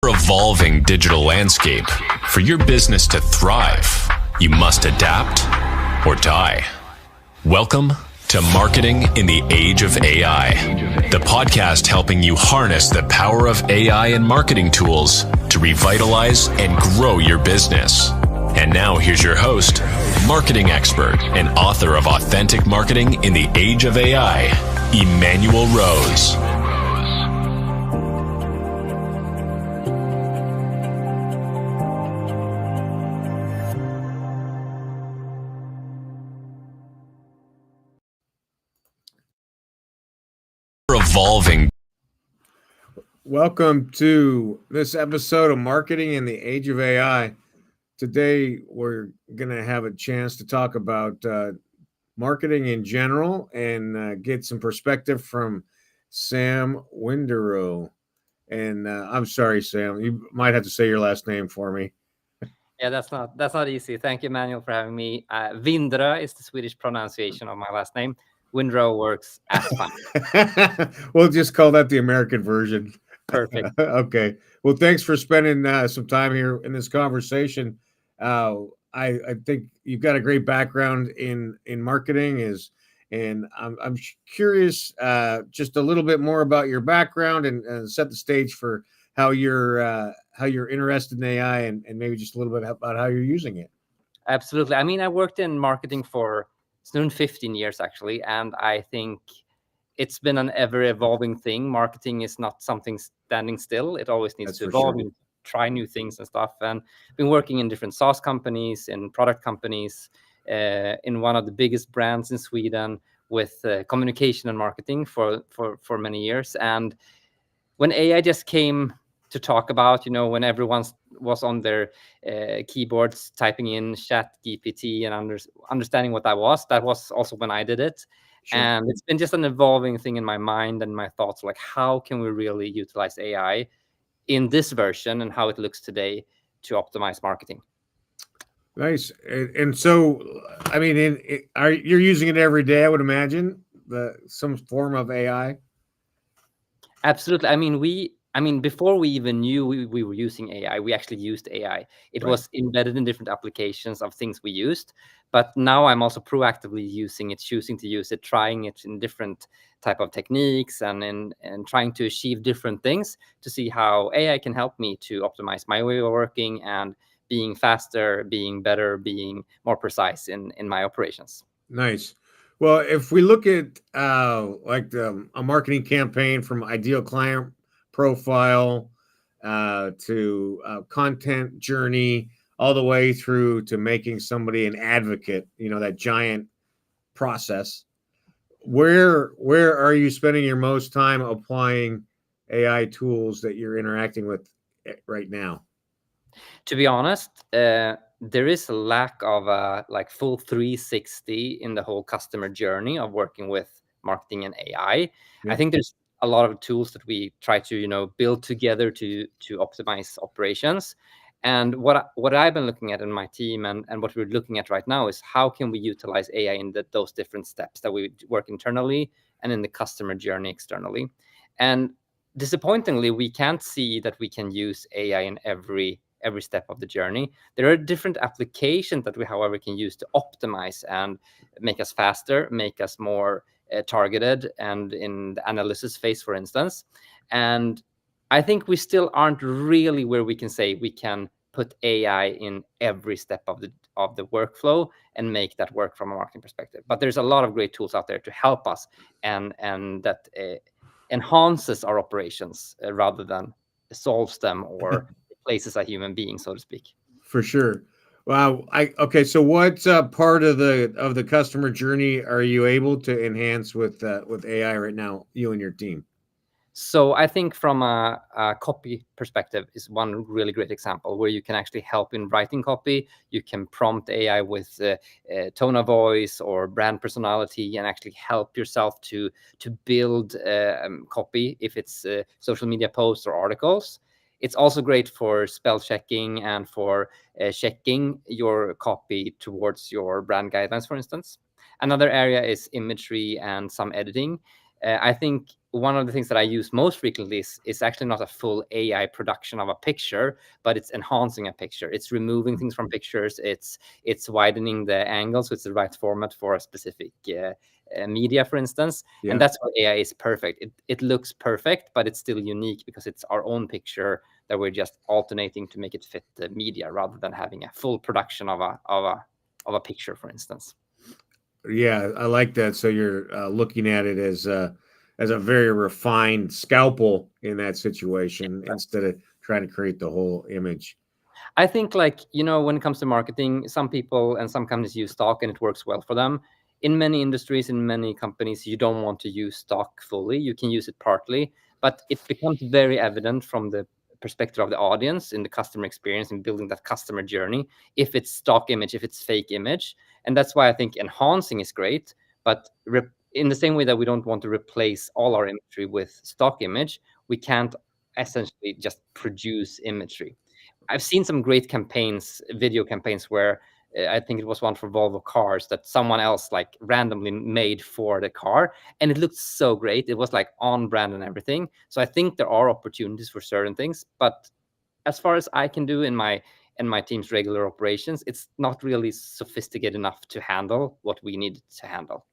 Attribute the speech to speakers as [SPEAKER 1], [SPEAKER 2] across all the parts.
[SPEAKER 1] Evolving digital landscape. For your business to thrive, you must adapt or die. Welcome to Marketing in the Age of AI, the podcast helping you harness the power of AI and marketing tools to revitalize and grow your business. And now here's your host, marketing expert and author of Authentic Marketing in the Age of AI, Emmanuel Rose. Evolving.
[SPEAKER 2] Welcome to this episode of Marketing in the Age of AI. Today, we're going to have a chance to talk about marketing in general and get some perspective from Sam Winderö. And I'm sorry, Sam, you might have to say your last name for me.
[SPEAKER 3] Yeah, that's not easy. Thank you, Manuel, for having me. Winderö is the Swedish pronunciation of my last name. Winderö works as fine.
[SPEAKER 2] We'll just call that the American version.
[SPEAKER 3] Perfect.
[SPEAKER 2] Okay. Well, thanks for spending some time here in this conversation. I think you've got a great background in marketing, and I'm curious just a little bit more about your background and set the stage for how you're interested in AI and maybe just a little bit about how you're using it.
[SPEAKER 3] Absolutely. I mean, I worked in marketing for soon 15 years actually, and I think it's been an ever-evolving thing. Marketing is not something standing still. It always needs to evolve and try new things and stuff. And I've been working in different SaaS companies, in product companies, in one of the biggest brands in Sweden with communication and marketing for many years. And when AI just came to talk about, when everyone was on their keyboards typing in Chat GPT and understanding what that was also when I did it. Sure. And it's been just an evolving thing in my mind and my thoughts, like how can we really utilize AI in this version and how it looks today to optimize marketing.
[SPEAKER 2] Nice. And so, I mean, you're using it every day, I would imagine, some form of AI?
[SPEAKER 3] Absolutely. I mean, before we even knew we were using AI, we actually used AI. It was embedded in different applications of things we used. But now I'm also proactively using it, choosing to use it, trying it in different type of techniques and trying to achieve different things to see how AI can help me to optimize my way of working and being faster, being better, being more precise in my operations.
[SPEAKER 2] Nice. Well, if we look at a marketing campaign from ideal client profile to content journey, all the way through to making somebody an advocate, that giant process. Where are you spending your most time applying AI tools that you're interacting with right now?
[SPEAKER 3] To be honest, there is a lack of like full 360 in the whole customer journey of working with marketing and AI. Yeah. I think there's a lot of tools that we try to build together to optimize operations. And what I've been looking at in my team and what we're looking at right now is how can we utilize AI in those different steps that we work internally and in the customer journey externally. And disappointingly, we can't see that we can use AI in every step of the journey. There are different applications that we, however, can use to optimize and make us faster, make us more targeted, and in the analysis phase, for instance. And I think we still aren't really where we can say we can put AI in every step of the workflow and make that work from a marketing perspective. But there's a lot of great tools out there to help us and that enhances our operations rather than solves them or replaces a human being, so to speak.
[SPEAKER 2] For sure. Wow. Okay. So what part of the customer journey are you able to enhance with AI right now, you and your team?
[SPEAKER 3] So I think from a copy perspective is one really great example where you can actually help in writing copy. You can prompt AI with tone of voice or brand personality and actually help yourself to build copy if it's social media posts or articles. It's also great for spell checking and for checking your copy towards your brand guidelines, for instance. Another area is imagery and some editing. I think one of the things that I use most frequently is actually not a full AI production of a picture, but it's enhancing a picture. It's removing things from pictures. It's widening the angle so it's the right format for a specific media, for instance.
[SPEAKER 2] Yeah.
[SPEAKER 3] And that's where AI is perfect. It looks perfect, but it's still unique because it's our own picture that we're just alternating to make it fit the media rather than having a full production of a picture, for instance.
[SPEAKER 2] Yeah, I like that. So you're looking at it as a very refined scalpel in that situation instead of trying to create the whole image.
[SPEAKER 3] I think, like, when it comes to marketing, some people and some companies use stock and it works well for them. In many industries, in many companies, you don't want to use stock fully. You can use it partly, but it becomes very evident from the perspective of the audience in the customer experience and building that customer journey if it's stock image, if it's fake image. And that's why I think enhancing is great, but in the same way that we don't want to replace all our imagery with stock image, we can't essentially just produce imagery. I've seen some great campaigns, video campaigns, where I think it was one for Volvo cars that someone else like randomly made for the car, and it looked so great. It was like on brand and everything. So I think there are opportunities for certain things, but as far as I can do in my team's regular operations, it's not really sophisticated enough to handle what we need to handle.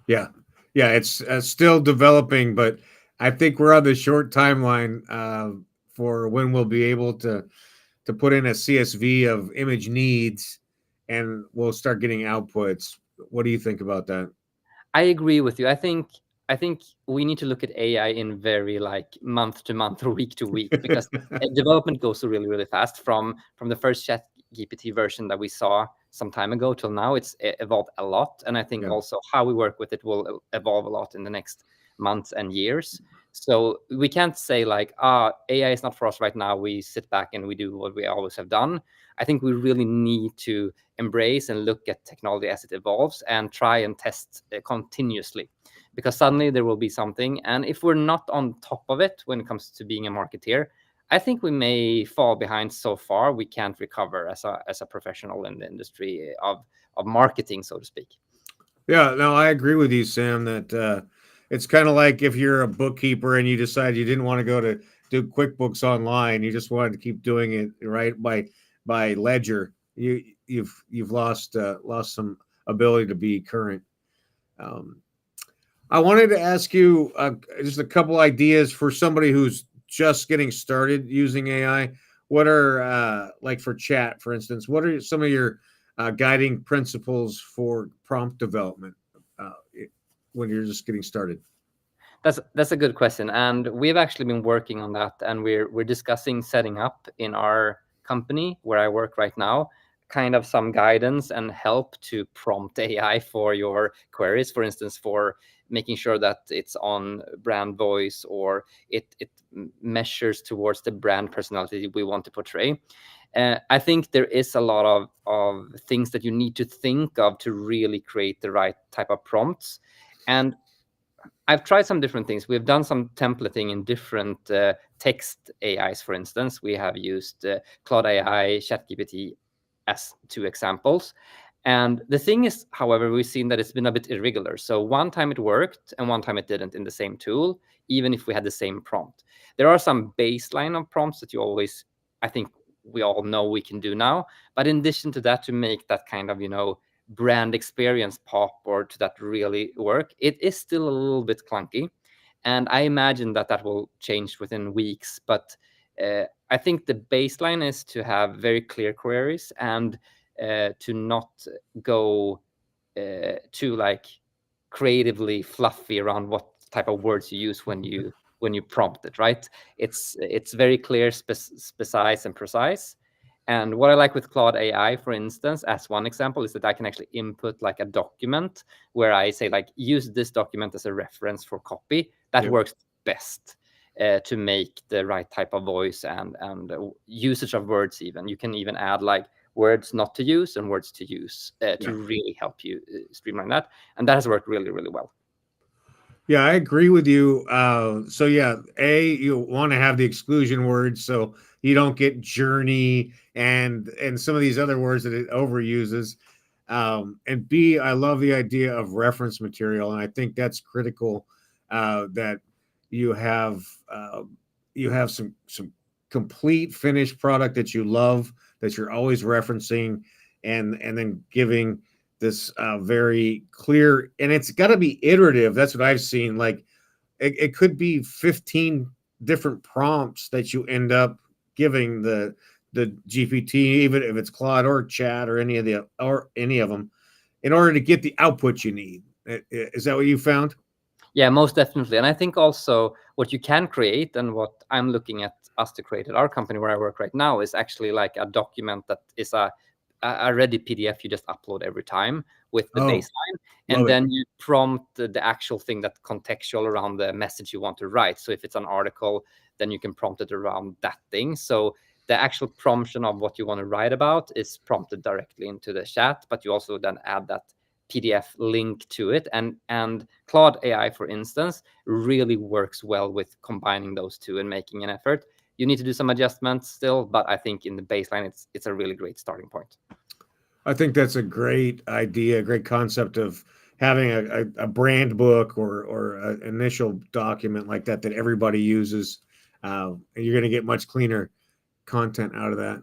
[SPEAKER 2] Yeah, it's still developing, but I think we're on the short timeline for when we'll be able to put in a CSV of image needs, and we'll start getting outputs. What do you think about that?
[SPEAKER 3] I agree with you. I think we need to look at AI in very like month to month or week to week because development goes so really, really fast from the first chat GPT version that we saw some time ago till now. It's evolved a lot. And I think also how we work with it will evolve a lot in the next months and years. So we can't say like, AI is not for us right now. We sit back and we do what we always have done. I think we really need to embrace and look at technology as it evolves and try and test continuously, because suddenly there will be something. And if we're not on top of it when it comes to being a marketeer, I think we may fall behind so far we can't recover as a professional in the industry of marketing, so to speak.
[SPEAKER 2] Yeah, no, I agree with you, Sam, that it's kind of like if you're a bookkeeper and you decide you didn't want to go to do QuickBooks online, you just wanted to keep doing it right by ledger. You've lost some ability to be current. I wanted to ask you just a couple ideas for somebody who's just getting started using AI. What are like for chat, for instance? What are some of your guiding principles for prompt development when you're just getting started?
[SPEAKER 3] That's a good question, and we've actually been working on that, and we're discussing setting up in our company where I work right now kind of some guidance and help to prompt AI for your queries, for instance, for making sure that it's on brand voice or it measures towards the brand personality we want to portray. I think there is a lot of things that you need to think of to really create the right type of prompts. And I've tried some different things. We've done some templating in different text AIs, for instance. We have used Claude AI, ChatGPT as 2 examples. And the thing is, however, we've seen that it's been a bit irregular. So one time it worked and one time it didn't in the same tool, even if we had the same prompt. There are some baseline of prompts that you always, I think we all know we can do now. But in addition to that, to make that kind of, brand experience pop or to that really work, it is still a little bit clunky. And I imagine that will change within weeks. But I think the baseline is to have very clear queries and to not go too like creatively fluffy around what type of words you use when you prompt it, right? It's very clear, precise and precise. And what I like with Claude AI, for instance, as one example, is that I can actually input like a document where I say like, use this document as a reference for copy. That works best to make the right type of voice and usage of words. Even you can even add like words not to use and words to use to really help you streamline that. And that has worked really, really well.
[SPEAKER 2] Yeah, I agree with you. So yeah, you want to have the exclusion words so you don't get journey and some of these other words that it overuses. And B, I love the idea of reference material, and I think that's critical that you have some complete finished product that you love, that you're always referencing, and then giving this very clear, and it's got to be iterative. That's what I've seen. Like it could be 15 different prompts that you end up giving the GPT, even if it's Claude or Chat or any of them, in order to get the output you need. Is that what you found?
[SPEAKER 3] Yeah, most definitely. And I think also what you can create, and what I'm looking at us to create at our company where I work right now, is actually like a document that is a ready PDF you just upload every time with the baseline, and then you prompt the actual thing that contextual around the message you want to write. So if it's an article, then you can prompt it around that thing. So the actual promption of what you want to write about is prompted directly into the chat, but you also then add that PDF link to it. And Claude AI, for instance, really works well with combining those two and making an effort. You need to do some adjustments still, but I think in the baseline, it's a really great starting point.
[SPEAKER 2] I think that's a great idea, a great concept of having a brand book or an initial document like that everybody uses. You're going to get much cleaner content out of that.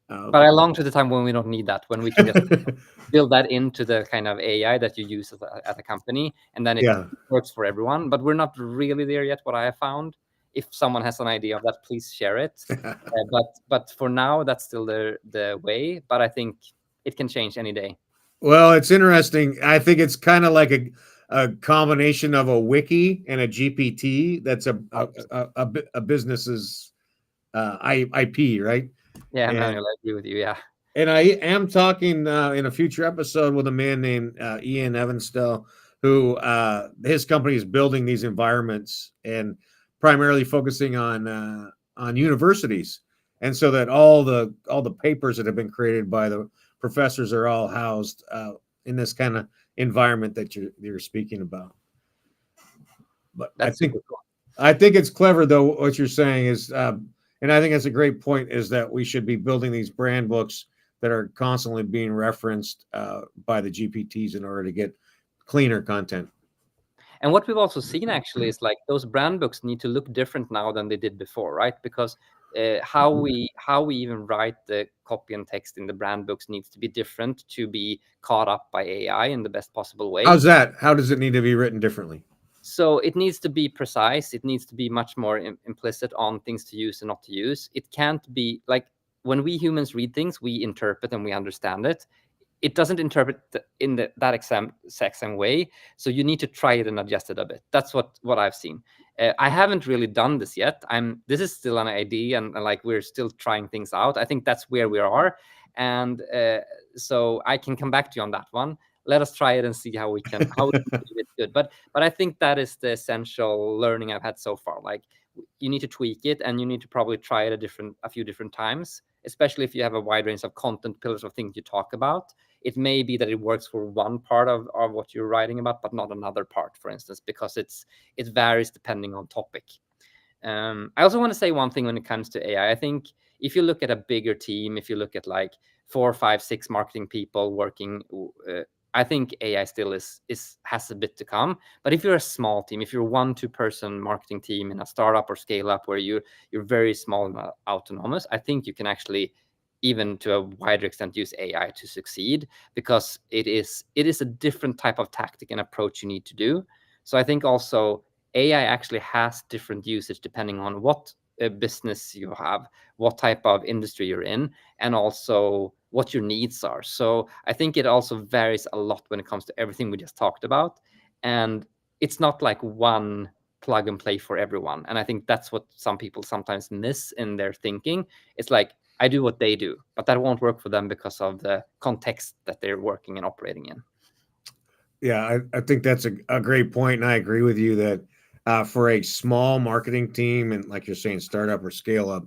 [SPEAKER 3] But I long to the time when we don't need that, when we can just build that into the kind of AI that you use at a company, and then it works for everyone. But we're not really there yet, what I have found. If someone has an idea of that, please share it. But for now, that's still the way. But I think it can change any day.
[SPEAKER 2] Well, it's interesting. I think it's kind of like a combination of a wiki and a GPT. That's a business's IP, right?
[SPEAKER 3] Yeah, Manuel, I agree with you. Yeah.
[SPEAKER 2] And I am talking in a future episode with a man named Ian Evanstell, who his company is building these environments and primarily focusing on universities, and so that all the papers that have been created by the professors are all housed in this kind of environment that you're speaking about. But
[SPEAKER 3] that's
[SPEAKER 2] I think it's clever though. What you're saying is, and I think that's a great point, is that we should be building these brand books that are constantly being referenced by the GPTs in order to get cleaner content.
[SPEAKER 3] And what we've also seen actually is like those brand books need to look different now than they did before, right? Because how we even write the copy and text in the brand books needs to be different to be caught up by AI in the best possible way.
[SPEAKER 2] How's that? How does it need to be written differently?
[SPEAKER 3] So it needs to be precise. It needs to be much more implicit on things to use and not to use. It can't be like when we humans read things, we interpret and we understand it. It doesn't interpret in that exact same way. So you need to try it and adjust it a bit. That's what I've seen. I haven't really done this yet. This is still an idea, and like we're still trying things out. I think that's where we are, and so I can come back to you on that one. Let us try it and see how we can do it good. But I think that is the essential learning I've had so far. Like you need to tweak it, and you need to probably try it a few different times, especially if you have a wide range of content pillars of things you talk about. It may be that it works for one part of what you're writing about, but not another part, for instance, because it varies depending on topic. I also want to say one thing when it comes to AI. I think if you look at a bigger team, if you look at like 4, 5, 6 marketing people working, I think AI still has a bit to come. But if you're a small team, if you're 1-2 person marketing team in a startup or scale up where you're very small and autonomous, I think you can actually, even to a wider extent, use AI to succeed, because it is a different type of tactic and approach you need to do. So I think also AI actually has different usage depending on what business you have, what type of industry you're in, and also what your needs are. So I think it also varies a lot when it comes to everything we just talked about. And it's not like one plug and play for everyone. And I think that's what some people sometimes miss in their thinking. It's like, I do what they do, but that won't work for them because of the context that they're working and operating in.
[SPEAKER 2] Yeah, I think that's a great point. And I agree with you that for a small marketing team, and like you're saying, startup or scale up,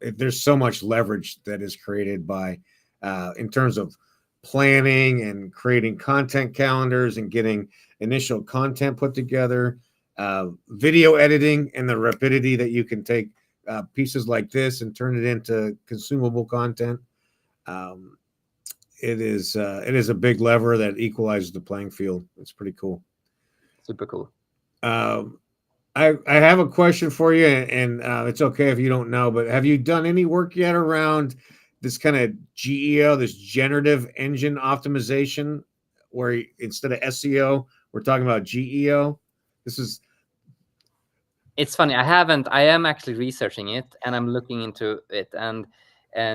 [SPEAKER 2] there's so much leverage that is created by in terms of planning and creating content calendars and getting initial content put together, video editing, and the rapidity that you can take pieces like this and turn it into consumable content. It is a big lever that equalizes the playing field. It's pretty cool.
[SPEAKER 3] Super cool.
[SPEAKER 2] Um, I have a question for you, and it's okay if you don't know, but have you done any work yet around this kind of GEO, this generative engine optimization, where instead of SEO, we're talking about GEO? This is
[SPEAKER 3] It's funny. I am actually researching it, and I'm looking into it, and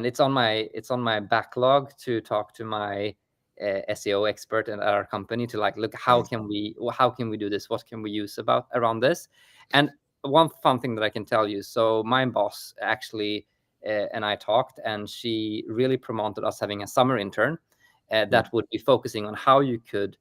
[SPEAKER 3] it's on my backlog to talk to my SEO expert at our company to like look how can we do this? What can we use around this? And one fun thing that I can tell you. So my boss actually and I talked, and she really promoted us having a summer intern that would be focusing on how you could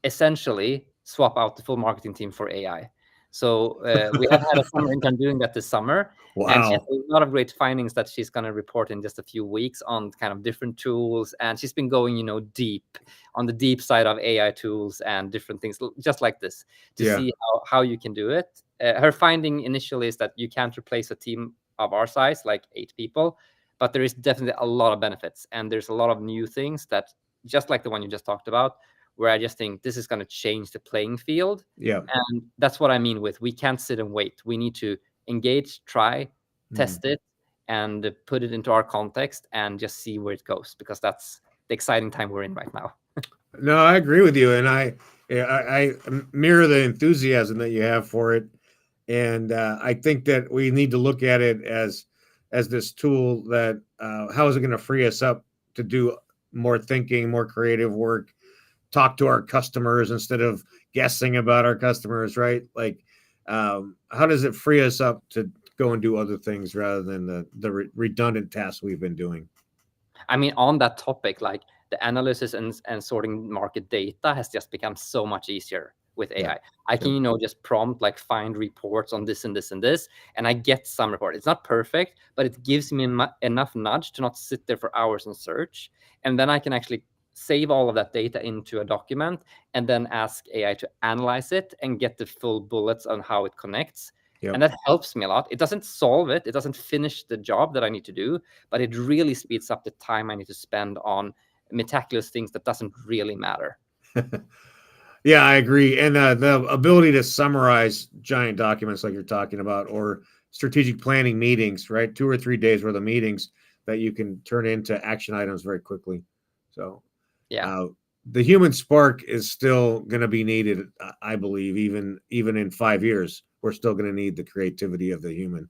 [SPEAKER 3] essentially swap out the full marketing team for AI. So we have had a summer intern doing that this summer, and she has
[SPEAKER 2] wow.
[SPEAKER 3] a lot of great findings that she's going to report in just a few weeks on kind of different tools. And she's been going, deep on the deep side of AI tools and different things, just like this, to
[SPEAKER 2] Yeah.
[SPEAKER 3] see how you can do it. Her finding initially is that you can't replace a team of our size, like 8 people, but there is definitely a lot of benefits, and there's a lot of new things that, just like the one you just talked about, where I just think this is going to change the playing field.
[SPEAKER 2] Yeah.
[SPEAKER 3] And that's what I mean with we can't sit and wait. We need to engage, try,
[SPEAKER 2] Mm.
[SPEAKER 3] test it, and put it into our context and just see where it goes, because that's the exciting time we're in right now.
[SPEAKER 2] No, I agree with you, and I mirror the enthusiasm that you have for it, and I think that we need to look at it as this tool that how is it going to free us up to do more thinking, more creative work, talk to our customers instead of guessing about our customers, right? Like, how does it free us up to go and do other things rather than the redundant tasks we've been doing?
[SPEAKER 3] I mean, on that topic, like the analysis and sorting market data has just become so much easier with
[SPEAKER 2] Yeah.
[SPEAKER 3] AI. I can, just prompt like find reports on this and this and this, and I get some report. It's not perfect, but it gives me enough nudge to not sit there for hours and search. And then I can actually save all of that data into a document and then ask AI to analyze it and get the full bullets on how it connects.
[SPEAKER 2] Yep.
[SPEAKER 3] And that helps me a lot. It doesn't solve it. It doesn't finish the job that I need to do, but it really speeds up the time I need to spend on meticulous things that doesn't really matter.
[SPEAKER 2] Yeah, I agree. And the ability to summarize giant documents like you're talking about, or strategic planning meetings, right? 2 or 3 days worth of meetings that you can turn into action items very quickly. So,
[SPEAKER 3] Yeah.
[SPEAKER 2] The human spark is still going to be needed, I believe, even in 5 years. We're still going to need the creativity of the human.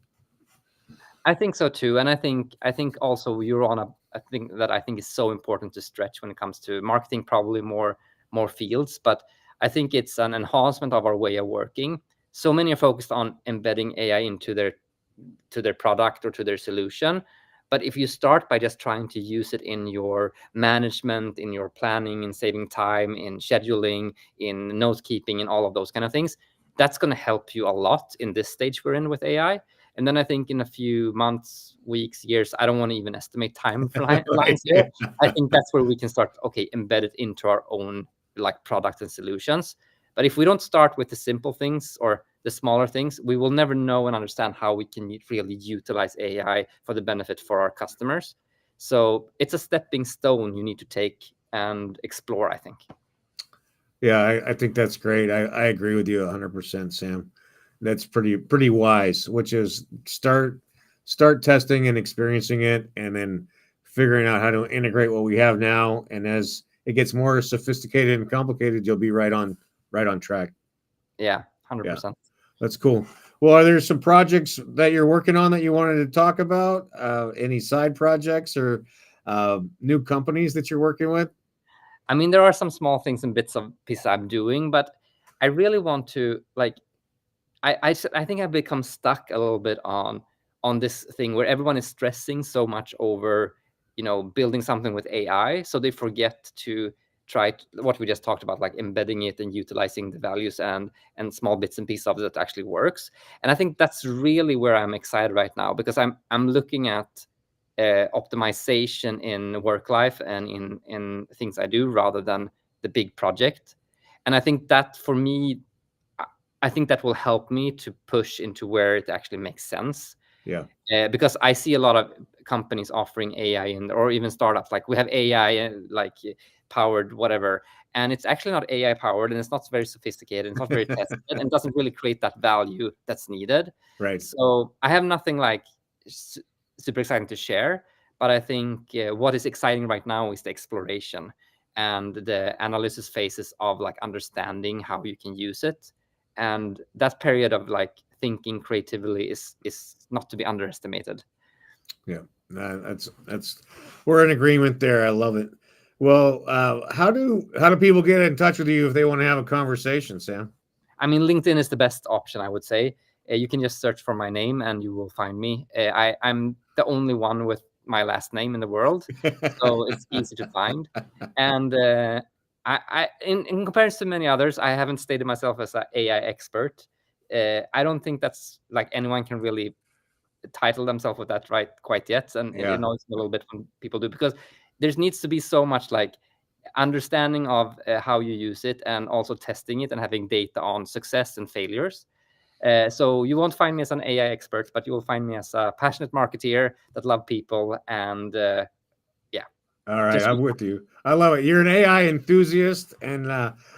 [SPEAKER 3] I think so too, and I think also you're on a thing that I think is so important to stretch when it comes to marketing, probably more fields, but I think it's an enhancement of our way of working. So many are focused on embedding AI into their product or to their solution, but if you start by just trying to use it in your management, in your planning, in saving time, in scheduling, in note keeping, and all of those kind of things, that's going to help you a lot in this stage we're in with AI. And then I think in a few months, weeks, years, I don't want to even estimate time lines here. I think that's where we can start, okay, embed it into our own like products and solutions. But if we don't start with the simple things or the smaller things, we will never know and understand how we can really utilize AI for the benefit for our customers. So it's a stepping stone you need to take and explore, I think.
[SPEAKER 2] Yeah, I think that's great. I agree with you 100%, Sam. That's pretty wise, which is start testing and experiencing it, and then figuring out how to integrate what we have now. And as it gets more sophisticated and complicated, you'll be right on track.
[SPEAKER 3] Yeah,
[SPEAKER 2] Yeah,
[SPEAKER 3] 100%.
[SPEAKER 2] that's cool. Well, are there some projects that you're working on that you wanted to talk about? Any side projects or new companies that you're working with?
[SPEAKER 3] I mean, there are some small things and bits of pieces I'm doing, but I really want to like I think I've become stuck a little bit on this thing where everyone is stressing so much over, building something with AI, so they forget to what we just talked about, like embedding it and utilizing the values and small bits and pieces of it that actually works. And I think that's really where I'm excited right now, because I'm looking at optimization in work life and in things I do rather than the big project. And I think that for me, I think that will help me to push into where it actually makes sense.
[SPEAKER 2] Yeah.
[SPEAKER 3] Because I see a lot of companies offering AI or even startups like we have AI like powered whatever, and it's actually not AI powered, and it's not very sophisticated, it's not very tested, and doesn't really create that value that's needed.
[SPEAKER 2] Right.
[SPEAKER 3] So I have nothing like super exciting to share, but I think what is exciting right now is the exploration and the analysis phases of like understanding how you can use it. And that period of like thinking creatively is not to be underestimated.
[SPEAKER 2] Yeah, that's we're in agreement there. I love it. Well, how do people get in touch with you if they want to have a conversation, Sam?
[SPEAKER 3] I mean, LinkedIn is the best option, I would say. You can just search for my name and you will find me. I'm the only one with my last name in the world, so it's easy to find. And in comparison to many others, I haven't stated myself as an AI expert. I don't think that's like anyone can really title themselves with that right quite yet. And it annoys me a little bit when people do, because there needs to be so much like understanding of how you use it, and also testing it and having data on success and failures. So you won't find me as an AI expert, but you will find me as a passionate marketeer that love people. And yeah.
[SPEAKER 2] All right, I'm with you. I love it. You're an AI enthusiast, and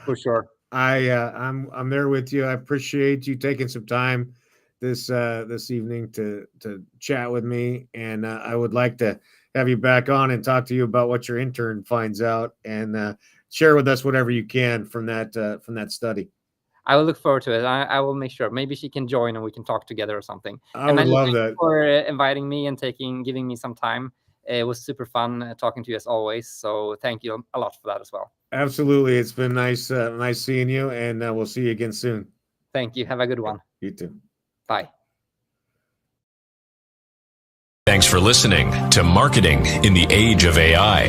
[SPEAKER 3] for sure.
[SPEAKER 2] I'm there with you. I appreciate you taking some time this evening to chat with me, and I would like to have you back on and talk to you about what your intern finds out, and share with us whatever you can from that study.
[SPEAKER 3] I will look forward to it. I will make sure. Maybe she can join and we can talk together or something.
[SPEAKER 2] I would love that.
[SPEAKER 3] For inviting me and giving me some time. It was super fun talking to you as always. So thank you a lot for that as well.
[SPEAKER 2] Absolutely. It's been nice seeing you, and we'll see you again soon.
[SPEAKER 3] Thank you. Have a good one.
[SPEAKER 2] You too.
[SPEAKER 3] Bye.
[SPEAKER 1] Thanks for listening to Marketing in the Age of AI.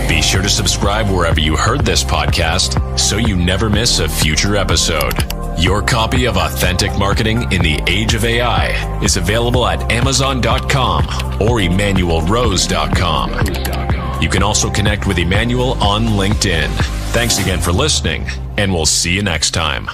[SPEAKER 1] Be sure to subscribe wherever you heard this podcast so you never miss a future episode. Your copy of Authentic Marketing in the Age of AI is available at Amazon.com or EmmanuelRose.com. You can also connect with Emmanuel on LinkedIn. Thanks again for listening, and we'll see you next time.